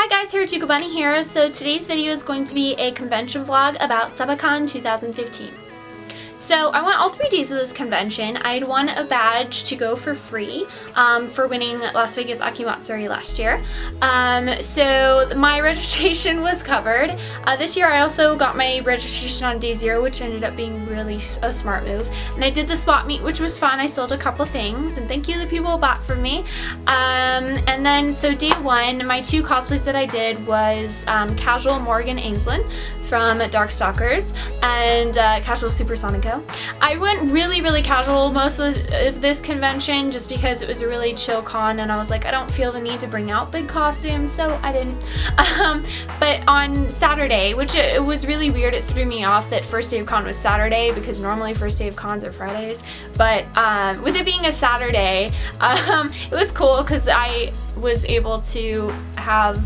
Hi guys, Harajuku Bunny here. So today's video is going to be a convention vlog about Sabakon 2015. So I went all 3 days of this convention. I had won a badge to go for free for winning Las Vegas Akimatsuri last year. So my registration was covered. This year I also got my registration on day 0, which ended up being really a smart move. And I did the spot meet, which was fun. I sold a couple things, and thank you to the people who bought from me. And then so day 1, my 2 cosplays that I did was casual Morgan Ainsland from Darkstalkers and casual Supersonico. I went really casual most of this convention just because it was a really chill con, and I was like, I don't feel the need to bring out big costumes, so I didn't. But on Saturday, which it was really weird, it threw me off that first day of con was Saturday because normally first day of cons are Fridays. But with it being a Saturday, it was cool because I was able to have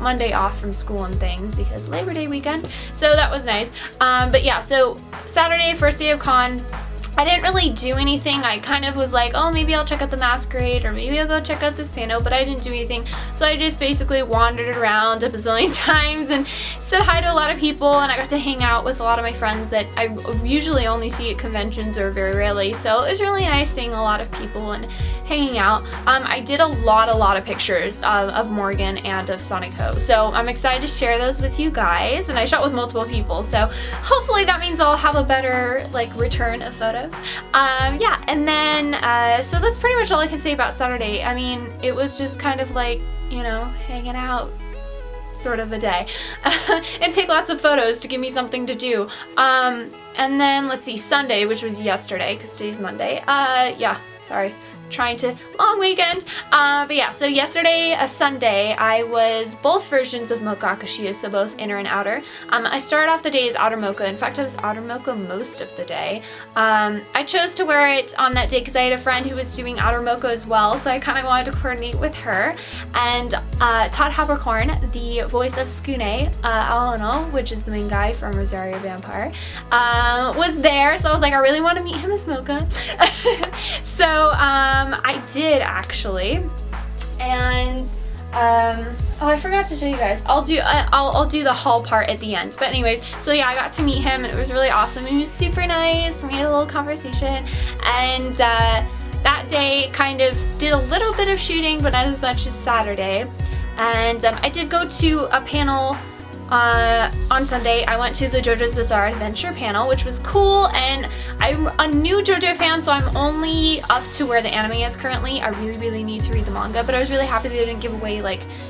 Monday off from school and things because Labor Day weekend, so that was nice. But yeah, so Saturday, first day of con, I didn't really do anything. I kind of was like, oh, maybe I'll check out the masquerade, or maybe I'll go check out this panel, but I didn't do anything. So I just basically wandered around a bazillion times and said hi to a lot of people, and I got to hang out with a lot of my friends that I usually only see at conventions or very rarely. So it was really nice seeing a lot of people and hanging out. I did a lot of pictures of Morgan and of Sonico, so I'm excited to share those with you guys, and I shot with multiple people, so hopefully that means I'll have a better return of photos. Yeah, and then so that's pretty much all I can say about Saturday. I mean, it was just kind of like, you know, hanging out sort of a day and take lots of photos to give me something to do. And then let's see, Sunday, which was yesterday because today's Monday. Yeah, sorry, trying to long weekend. But yeah, so yesterday, Sunday, I was both versions of Mocha Akashiya, so both inner and outer. I started off the day as outer Mocha. In fact, I was outer Mocha most of the day. I chose to wear it on that day because I had a friend who was doing outer Mocha as well, so I kind of wanted to coordinate with her. And Todd Haberkorn, the voice of Skune Aono, which is the main guy from Rosario Vampire, was there, so I was like, I really want to meet him as Mocha. So I did actually, and oh, I forgot to show you guys. I'll do the haul part at the end. But anyways, so yeah, I got to meet him, and it was really awesome. He was super nice. We had a little conversation, and that day kind of did a little bit of shooting, but not as much as Saturday. And I did go to a panel. On Sunday, I went to the JoJo's Bizarre Adventure panel, which was cool, and I'm a new JoJo fan, so I'm only up to where the anime is currently. I really need to read the manga, but I was really happy they didn't give away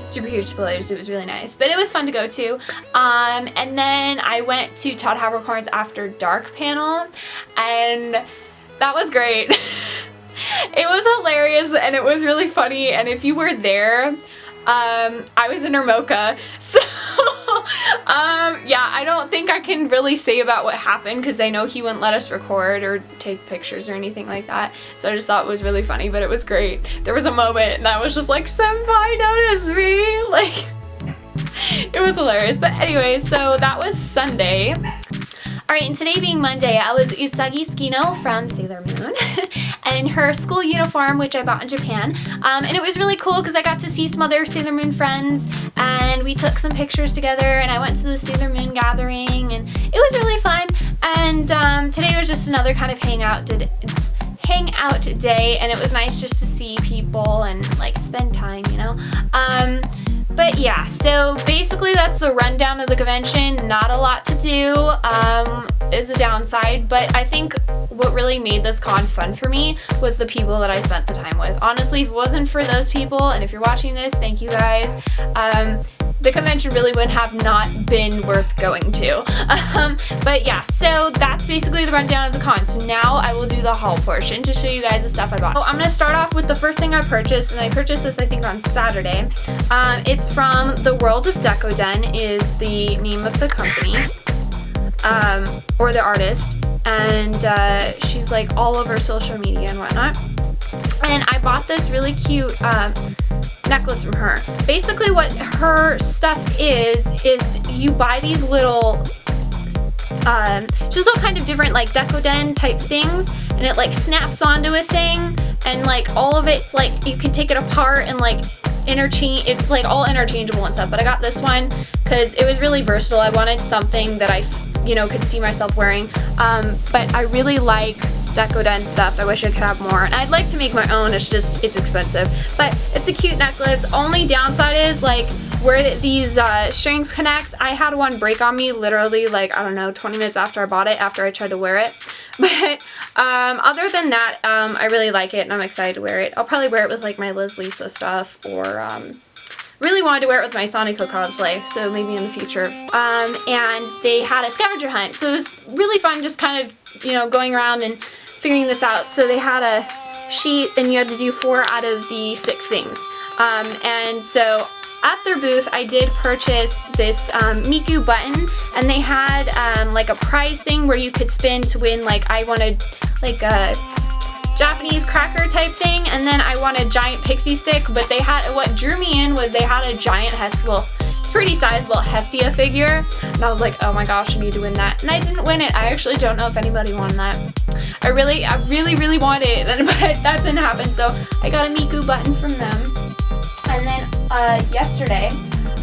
super huge spoilers. It was really nice, but it was fun to go to. And then I went to Todd Haberkorn's After Dark panel, and that was great. It was hilarious, and it was really funny, and if you were there, I was in Mocha, so yeah, I don't think I can really say about what happened because I know he wouldn't let us record or take pictures or anything like that, so I just thought it was really funny, but it was great. There was a moment and I was just like, senpai noticed me, it was hilarious. But anyway, so that was Sunday. Alright, and today being Monday, I was Usagi Tsukino from Sailor Moon in her school uniform, which I bought in Japan. And it was really cool because I got to see some other Sailor Moon friends, and we took some pictures together, and I went to the Sailor Moon gathering, and it was really fun. And today was just another kind of hangout day, and it was nice just to see people and spend time, you know. But yeah, so basically that's the rundown of the convention. Not a lot to do is a downside, but I think what really made this con fun for me was the people that I spent the time with. Honestly, if it wasn't for those people, and if you're watching this, thank you guys, the convention really would have not been worth going to. But yeah, so that's basically the rundown of the con. So now I will do the haul portion to show you guys the stuff I bought. So I'm going to start off with the first thing I purchased, and I purchased this I think on Saturday. It's from The World of Decoden is the name of the company, or the artist, and she's all over social media and whatnot. And I bought this really cute necklace from her. Basically what her stuff is you buy these little just all kind of different decoden type things, and it snaps onto a thing, and all of it's you can take it apart and it's like all interchangeable and stuff, but I got this one because it was really versatile. I wanted something that I, you know, could see myself wearing, but I really like Decodent stuff. I wish I could have more, and I'd like to make my own. It's just, it's expensive, but it's a cute necklace. Only downside is like where these strings connect. I had one break on me literally like, I don't know, 20 minutes after I bought it, after I tried to wear it. But other than that, I really like it and I'm excited to wear it. I'll probably wear it with like my Liz Lisa stuff, or really wanted to wear it with my Sonico cosplay, so maybe in the future. And they had a scavenger hunt, so it was really fun just kind of, you know, going around and figuring this out. So they had a sheet and you had to do 4 out of the 6 things. And so at their booth, I did purchase this Miku button, and they had like a prize thing where you could spin to win, like I wanted like a Japanese cracker type thing, and then I wanted a giant pixie stick, but they had, what drew me in was they had a giant it's pretty sizable Hestia figure, and I was like, oh my gosh, I need to win that. And I didn't win it. I actually don't know if anybody won that. I really want it, but that didn't happen, so I got a Miku button from them. And then yesterday,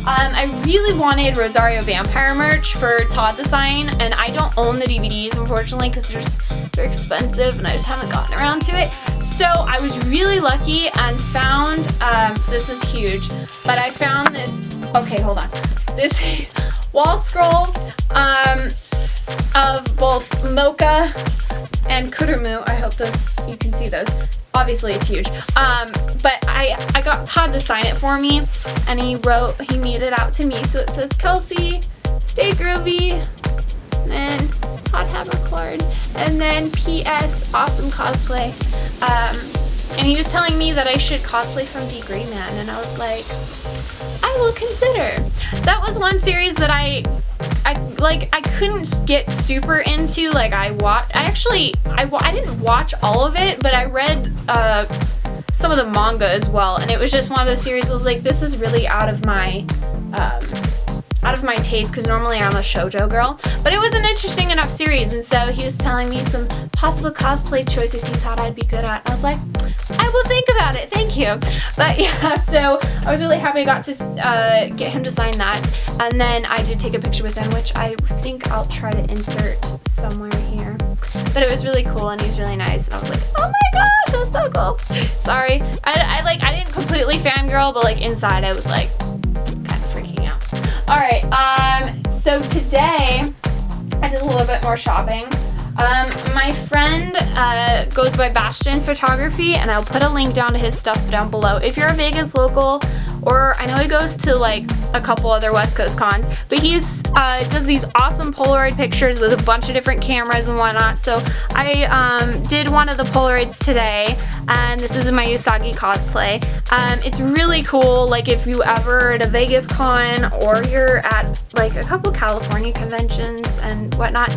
I really wanted Rosario Vampire merch for Todd to sign, and I don't own the DVDs, unfortunately, because they're expensive and I just haven't gotten around to it. So I was really lucky and found, this is huge, but I found this, okay, hold on, this wall scroll of both Mocha and Kurumu. I hope you can see those. Obviously it's huge, but I got Todd to sign it for me, and he made it out to me, so it says, Kelsey, stay groovy, and then Todd Haverclard, and then P.S. awesome cosplay, and he was telling me that I should cosplay from The Gray Man, and I was like, I will consider. That was one series that I couldn't get super into. Like I didn't watch all of it, but I read some of the manga as well, and it was just one of those series I was like, this is really out of my taste, because normally I'm a shoujo girl, but it was an interesting enough series. And so he was telling me some possible cosplay choices he thought I'd be good at. I was like, I will think about it, thank you. But yeah, so I was really happy I got to get him to sign that, and then I did take a picture with him, which I think I'll try to insert somewhere here. But it was really cool and he was really nice, and I was like, oh my gosh, that was so cool. Sorry, I didn't completely fangirl, but like inside I was like kind of freaking out. Alright, so today I did a little bit more shopping. My friend goes by Bastion Photography, and I'll put a link down to his stuff down below. If you're a Vegas local, or I know he goes to like a couple other West Coast cons, but he's does these awesome Polaroid pictures with a bunch of different cameras and whatnot. So I did one of the Polaroids today, and this is my Usagi cosplay. It's really cool, like if you ever at a Vegas con, or you're at like a couple California conventions and whatnot,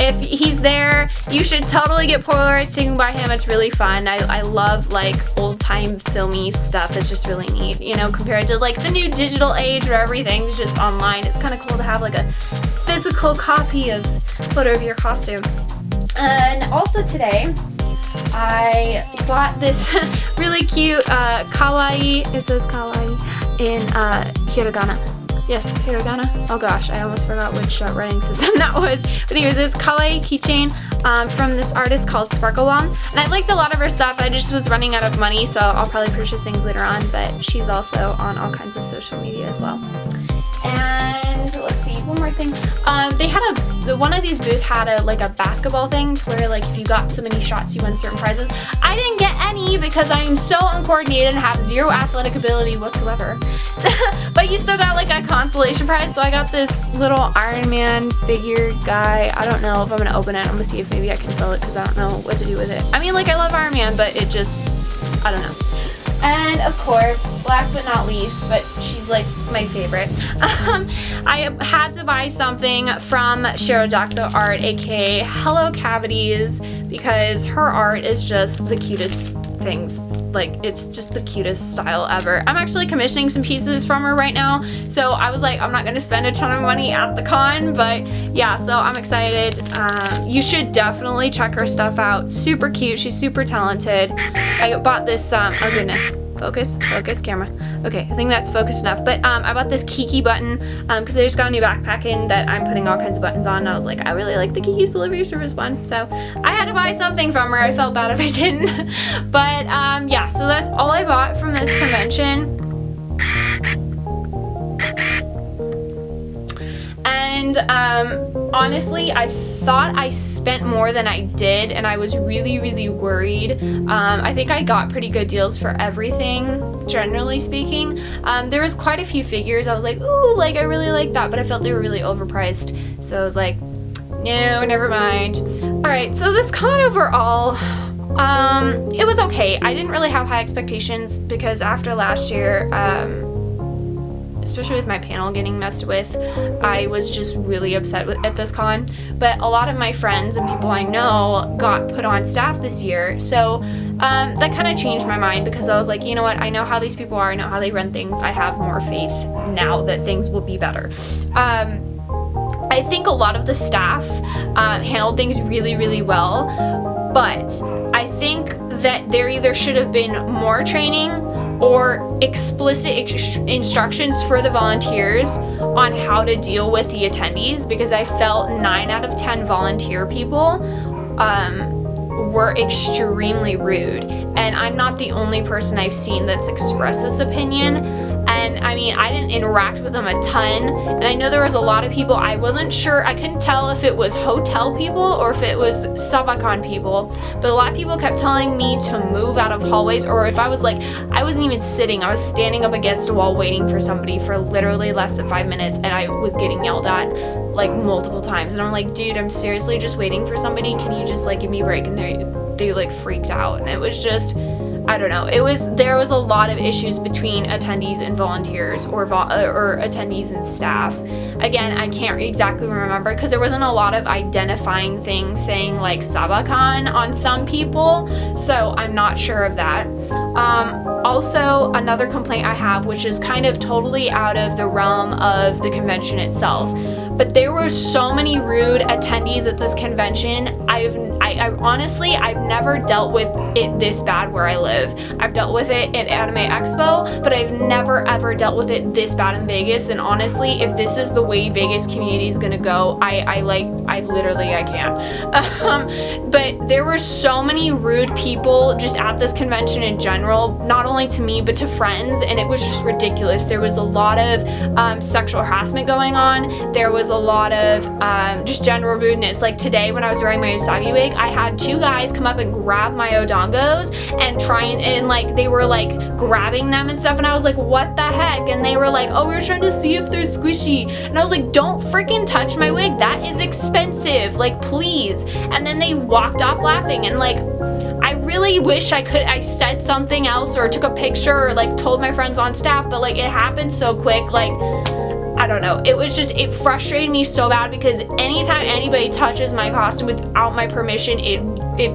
if he's there, you should totally get Polaroids taken by him. It's really fun. I love like old time filmy stuff. It's just really neat, you know, compared to like the new digital age where everything's just online. It's kind of cool to have like a physical copy of photo of your costume. And also today, I bought this really cute kawaii, it says kawaii in hiragana. Yes, hiragana. Oh gosh, I almost forgot which writing system that was. But anyways, it's kawaii keychain from this artist called Sparklebaum. And I liked a lot of her stuff. I just was running out of money, so I'll probably purchase things later on. But she's also on all kinds of social media as well. And let's see, one more thing. They had one of these booths had a basketball thing to where like if you got so many shots you win certain prizes. I didn't get any because I am so uncoordinated and have zero athletic ability whatsoever. But you still got like a consolation prize, so I got this little Iron Man figure guy. I don't know if I'm gonna open it. I'm gonna see if maybe I can sell it because I don't know what to do with it. I mean, like I love Iron Man, but it just, I don't know. And of course, last but not least, but she's like my favorite, I had to buy something from Shirodacto Art, aka Hello Cavities, because her art is just the cutest things. Like, it's just the cutest style ever. I'm actually commissioning some pieces from her right now, so I was like, I'm not gonna spend a ton of money at the con, but yeah, so I'm excited. You should definitely check her stuff out. Super cute, she's super talented. I bought this, oh goodness, Focus, camera. Okay, I think that's focused enough. But I bought this Kiki button because I just got a new backpack in that I'm putting all kinds of buttons on. And I was like, I really like the Kiki's delivery service one. So I had to buy something from her. I felt bad if I didn't. But yeah, so that's all I bought from this convention. And honestly, I thought I spent more than I did, and I was really, really worried. I think I got pretty good deals for everything, generally speaking. There was quite a few figures. I was like, ooh, like I really like that, but I felt they were really overpriced. So I was like, no, never mind. All right, so this con overall, it was okay. I didn't really have high expectations because after last year, especially with my panel getting messed with, I was just really upset at this con. But a lot of my friends and people I know got put on staff this year, so that kind of changed my mind because I was like, you know what, I know how these people are, I know how they run things, I have more faith now that things will be better. I think a lot of the staff handled things really, really well, but I think that there either should have been more training or explicit instructions for the volunteers on how to deal with the attendees, because I felt 9 out of 10 volunteer people were extremely rude, and I'm not the only person I've seen that's expressed this opinion. And I mean, I didn't interact with them a ton, and I know there was a lot of people, I wasn't sure, I couldn't tell if it was hotel people or if it was Sabakon people, but a lot of people kept telling me to move out of hallways, or if I was like, I wasn't even sitting, I was standing up against a wall waiting for somebody for literally less than 5 minutes, and I was getting yelled at like multiple times, and I'm like, dude, I'm seriously just waiting for somebody, can you just like give me a break? And they like freaked out, and it was just, I don't know, there was a lot of issues between attendees and volunteers, or attendees and staff. Again, I can't exactly remember because there wasn't a lot of identifying things saying like Sabakon on some people, so I'm not sure of that. Also, another complaint I have, which is kind of totally out of the realm of the convention itself, but there were so many rude attendees at this convention. I honestly, I've never dealt with it this bad where I live. I've dealt with it at Anime Expo, but I've never ever dealt with it this bad in Vegas. And honestly, if this is the way Vegas community is gonna go, I can't. But there were so many rude people just at this convention in general, not only to me, but to friends, and it was just ridiculous. There was a lot of sexual harassment going on. There was a lot of just general rudeness. Like today when I was wearing my Usagi wig, I had 2 guys come up and grab my odongos and try and like, they were like grabbing them and stuff, and I was like, what the heck? And they were like, oh, we're trying to see if they're squishy. And I was like, don't freaking touch my wig, that is expensive, like please. And then they walked off laughing, and like, I really wish I said something else or took a picture or like told my friends on staff, but like it happened so quick, like I don't know, it was just, it frustrated me so bad because anytime anybody touches my costume without my permission, it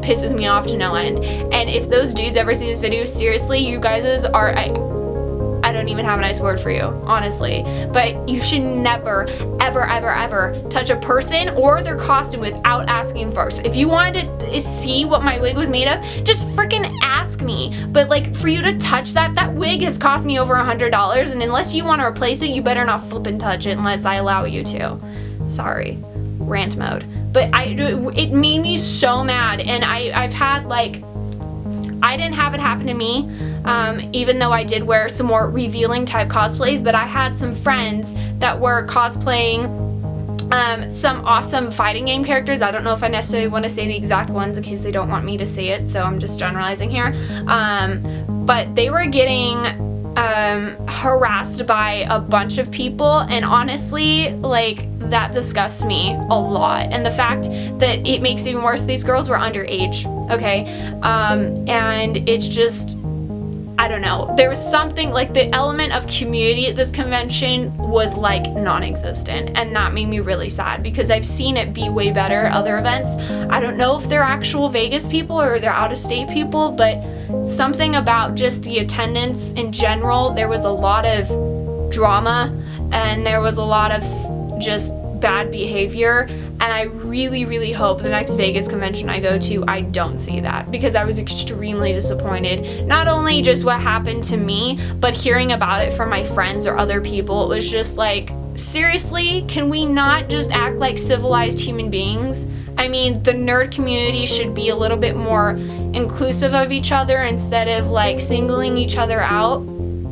pisses me off to no end. And if those dudes ever see this video, seriously, you guys are, I don't even have a nice word for you, honestly. But you should never, ever, ever, ever touch a person or their costume without asking first. If you wanted to see what my wig was made of, just freaking ask me. But like, for you to touch that wig has cost me over $100, and unless you want to replace it, you better not flip and touch it unless I allow you to. Sorry, rant mode. But it made me so mad, and I've had like, I didn't have it happen to me, even though I did wear some more revealing type cosplays, but I had some friends that were cosplaying some awesome fighting game characters. I don't know if I necessarily want to say the exact ones in case they don't want me to say it, so I'm just generalizing here. But they were getting harassed by a bunch of people, and honestly, like, that disgusts me a lot. And the fact that it makes it even worse, these girls were underage, okay? And it's just, I don't know, there was something like the element of community at this convention was like non-existent, and that made me really sad because I've seen it be way better at other events. I don't know if they're actual Vegas people or they're out-of-state people, but something about just the attendance in general, there was a lot of drama and there was a lot of just bad behavior, and I really, really hope the next Vegas convention I go to, I don't see that, because I was extremely disappointed. Not only just what happened to me, but hearing about it from my friends or other people, it was just like, seriously, can we not just act like civilized human beings? I mean, the nerd community should be a little bit more inclusive of each other instead of like singling each other out.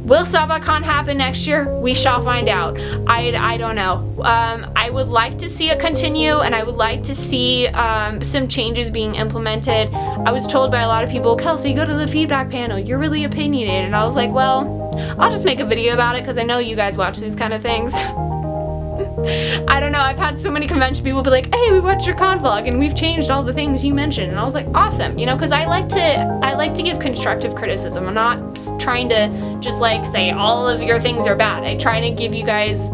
Will Sabakon happen next year? We shall find out. I don't know. I would like to see it continue, and I would like to see some changes being implemented. I was told by a lot of people, Kelsey, go to the feedback panel. You're really opinionated. And I was like, well, I'll just make a video about it because I know you guys watch these kind of things. I don't know, I've had so many convention people be like, hey, we watched your con vlog and we've changed all the things you mentioned, and I was like, awesome, you know, because I like to give constructive criticism. I'm not trying to just like say all of your things are bad. I try to give you guys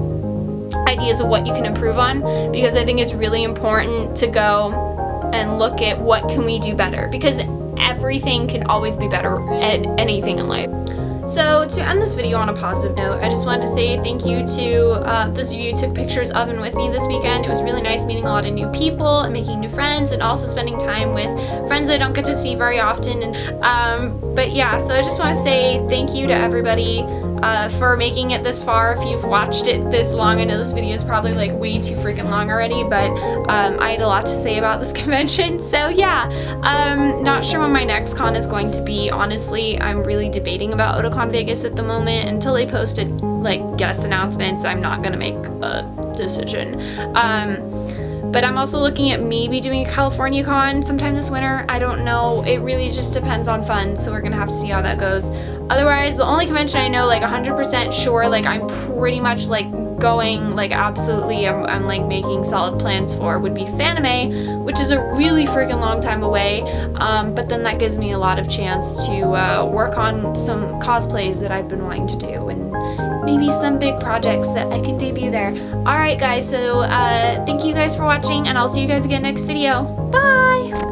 ideas of what you can improve on, because I think it's really important to go and look at what can we do better, because everything can always be better at anything in life. So to end this video on a positive note, I just wanted to say thank you to those of you who took pictures of and with me this weekend. It was really nice meeting a lot of new people and making new friends, and also spending time with friends I don't get to see very often. And but yeah, so I just want to say thank you to everybody for making it this far. If you've watched it this long, I know this video is probably like way too freaking long already, but I had a lot to say about this convention. So yeah, not sure when my next con is going to be. Honestly, I'm really debating about Otakon Vegas at the moment. Until they posted like guest announcements, I'm not gonna make a decision. But I'm also looking at maybe doing a California con sometime this winter. I don't know. It really just depends on funds, so we're gonna have to see how that goes. Otherwise, the only convention I know like 100% sure, like I'm pretty much like going, like absolutely, I'm like making solid plans for, would be Fanime, which is a really freaking long time away. But then that gives me a lot of chance to work on some cosplays that I've been wanting to do, and maybe some big projects that I can debut there. Alright guys, so thank you guys for watching, and I'll see you guys again next video. Bye!